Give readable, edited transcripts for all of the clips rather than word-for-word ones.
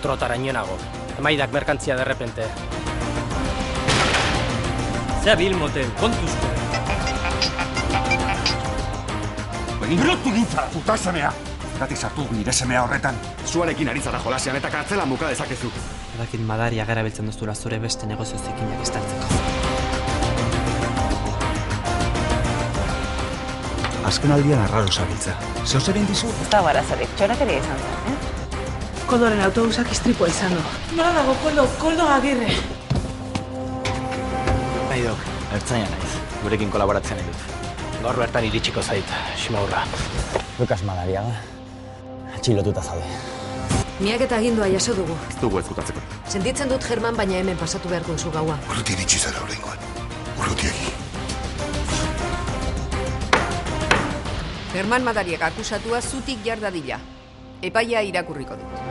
trotarainoenago. Emaidak merkantzia derrepente. Zea bil motel, kontuzko. Berotu gintza, puta semea! Zeratik sartu nire semea horretan. Zuarekin ari zara jolasean eta kartzela muka dezakezu. Badakit madaria gara biltzen duzula zure beste negozio zikinak estaltzeko. Azken aldian arraro zabiltza. Zeo zer dizu? Ez dago arazorik, txorakeria izan zen, Koldoren autobusak istripua izan du. Nola dago, Koldo Agirre? Naidok, ertzaina naiz. Gurekin kolaboratzen nahi dut. Gaur bertan iritsiko zait, Ximaurra. Lukas Madariaga. Atxilotuta zaude. Miak eta agindua jaso dugu. Ez dugu ezkutatzeko. Sentitzen dut German, baina hemen pasatu beharko duzu gaua. Urruti iritsi zara horrengoan. Urrutiegi. German Madariaga akusatua zutik jar dadila. Epaia irakurriko dut.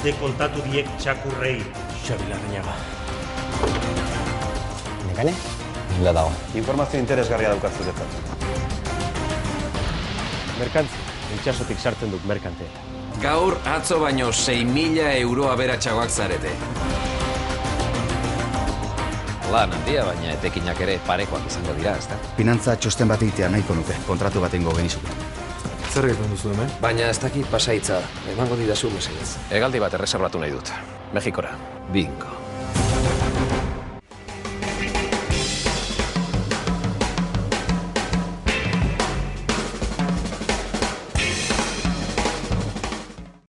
Ze kontatu diek txakurrei. Xabi Larrañaga. Nekane? Hila dago. Informazio interesgarria daukatzuretzat. Merkantzi, itxasotik sartzen dut merkanteetan. Gaur atzo baino 6.000 euro aberatsagoak zarete. Lan handia, baina etekinak ere parekoak izango dira, ezta? Finantza txosten bat egitea nahiko nuke, kontratu bat ingo genizuke. Zer egiten duzu hemen? Baina ez dakit pasaitza, emango didazu mesedez. Hegaldi bat erreserbatu nahi dut. Mexikora. Bingo.